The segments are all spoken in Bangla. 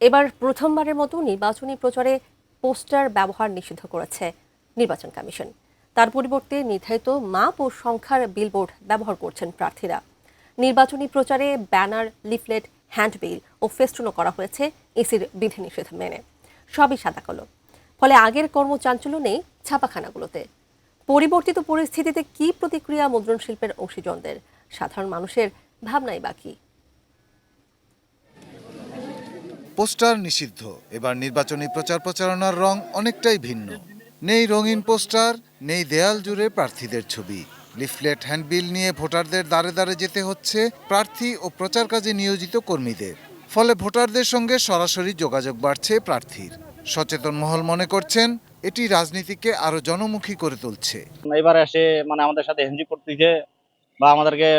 এবার প্রথমবারের মতো নির্বাচনী প্রচারে পোস্টার ব্যবহার নিষিদ্ধ করেছে নির্বাচন কমিশন। তার পরিবর্তে নির্ধারিত মাপ ও সংখ্যার বিলবোর্ড ব্যবহার করছেন প্রার্থীরা। নির্বাচনী প্রচারে ব্যানার, লিফলেট, হ্যান্ডবিল ও ফেস্টুনও করা হয়েছে ইসির বিধিনিষেধ মেনে। সবই সাদাকালো, ফলে আগের কর্মচাঞ্চল্য নেই ছাপাখানাগুলোতে। পরিবর্তিত পরিস্থিতিতে কি প্রতিক্রিয়া মুদ্রণ শিল্পের অংশীজনদের? সাধারণ মানুষের ভাবনাই বাকি। পোস্টার নিষিদ্ধ। এবার নির্বাচনী প্রচার প্রচারণার রং অনেকটাই ভিন্ন। নেই রঙিন পোস্টার, নেই দেয়াল জুড়ে প্রার্থীদের ছবি। লিফলেট, হ্যান্ডবিল নিয়ে ভোটারদের দ্বারে দ্বারে যেতে হচ্ছে প্রার্থী ও প্রচার কাজে নিয়োজিত কর্মীদের। ফলে ভোটারদের সঙ্গে সরাসরি যোগাযোগ বাড়ছে প্রার্থীর। সচেতন মহল মনে করছেন এটি রাজনীতিকে আরো জনমুখী করে তুলছে। এবার এসে আমাদের সাথে হ্যান্ডশেক করতেছে বা আমাদেরকে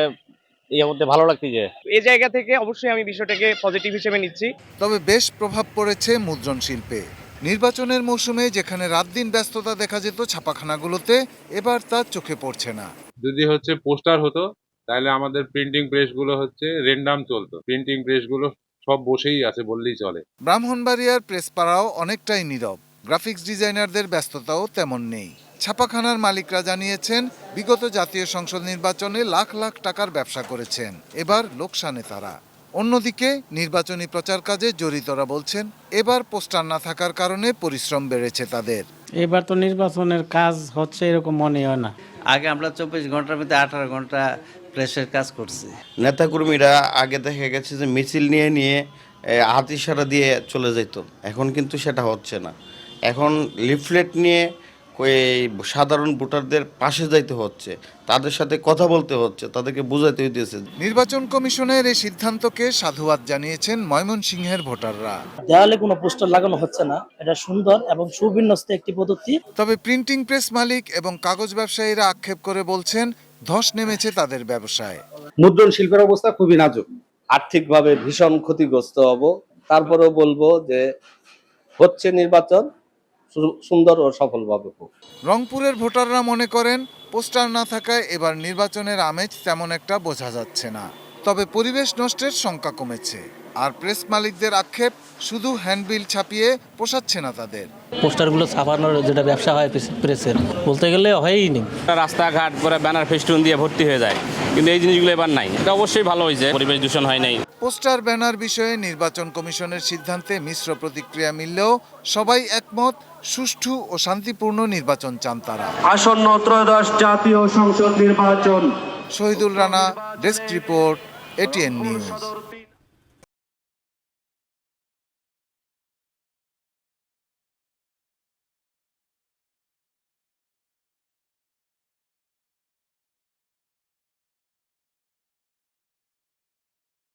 মধ্যে ভালো লাগতেছে। এই জায়গা থেকে অবশ্যই আমি বিষয়টাকে পজিটিভ হিসেবে নিচ্ছি। তবে বেশ প্রভাব পড়েছে মুদ্রণ শিল্পে। নির্বাচনের মৌসুমে যেখানে রাত দিন ব্যস্ততা দেখা যেত ছাপাখানাগুলোতে, এবার তা চোখে পড়ছে না। যদি পোস্টার হতো তাহলে আমাদের প্রিন্টিং প্রেসগুলো রেন্ডাম চলতো। প্রিন্টিং প্রেসগুলো সব বসেই আছে বললেই চলে। ব্রাহ্মণবাড়িয়ার প্রেসপাড়াও অনেকটাই নীরব। গ্রাফিক্স ডিজাইনারদের ব্যস্ততাও তেমন নেই। ছাপাখানার মালিকরা জানিয়েছেন বিগত জাতীয় সংসদ নির্বাচনে লাখ লাখ টাকার ব্যবসা করেছেন, এবার লোকসানে তারা। অন্যদিকে নির্বাচনী প্রচার কাজে জড়িতরা বলছেন এবার পোস্টার না থাকার কারণে পরিশ্রম বেড়েছে তাদের। এবার তো নির্বাচনের কাজ হচ্ছে এরকম মনে হয় না। আগে আমরা 24 ঘন্টার মধ্যে 18 ঘন্টা প্রেসের কাজ করছি। নেতাকর্মীরা আগে দেখা গেছে যে মিছিল নিয়ে নিয়ে হাত ইশারা দিয়ে চলে যেত, এখন কিন্তু সেটা হচ্ছে না। এখন লিফলেট নিয়ে সাধারণ ভোটারদের পাশে যাইতে হচ্ছে, তাদের সাথে কথা বলতে হচ্ছে, তাদেরকে বোঝাতে হইতেছে। নির্বাচন কমিশনের এই সিদ্ধান্তকে সাধুবাদ জানিয়েছেন ময়মনসিংহের ভোটাররা। দেওয়ালে কোনো পোস্টার লাগানো হচ্ছে না, এটা সুন্দর এবং সুবিন্যস্ত একটি পদ্ধতি। তবে প্রিন্টিং প্রেস মালিক এবং কাগজ ব্যবসায়ীরা আক্ষেপ করে বলছেন ধস নেমেছে তাদের ব্যবসায়। মুদ্রণ শিল্পের অবস্থা খুবই নাজুক, আর্থিকভাবে ভীষণ ক্ষতিগ্রস্ত হব। তারপরেও বলবো যে হচ্ছে নির্বাচন সুন্দর ও সফলভাবে হোক। রংপুরের ভোটাররা মনে করেন পোস্টার না থাকায় এবার নির্বাচনের আমেজ তেমন একটা বোঝা যাচ্ছে না। তবে পরিবেশ নষ্টের শঙ্কা কমেছে। আর প্রেস মালিকদের আক্ষেপ শুধু হ্যান্ডবিল ছাপিয়ে পোষাচ্ছে না তাদের। পোস্টারগুলো ছাপানোর যেটা ব্যবসা হয় প্রেসের, বলতে গেলে হয়ই নেই। রাস্তাঘাট করে ব্যানার ফেস্টুন দিয়ে ভর্তি হয়ে যায়, কিন্তু এই জিনিসগুলো এবার নাই। এটা অবশ্যই ভালো হয়েছে, পরিবেশ দূষণ হয় নাই। পোস্টার ব্যানার বিষয়ে নির্বাচন কমিশনের সিদ্ধান্তে মিশ্র প্রতিক্রিয়া মিললেও সবাই একমত, সুষ্ঠু ও শান্তিপূর্ণ নির্বাচন চান তারা। আসন্ন ত্রয়োদশ জাতীয় সংসদ নির্বাচন। Shahidul Rana, desk report, ATN news.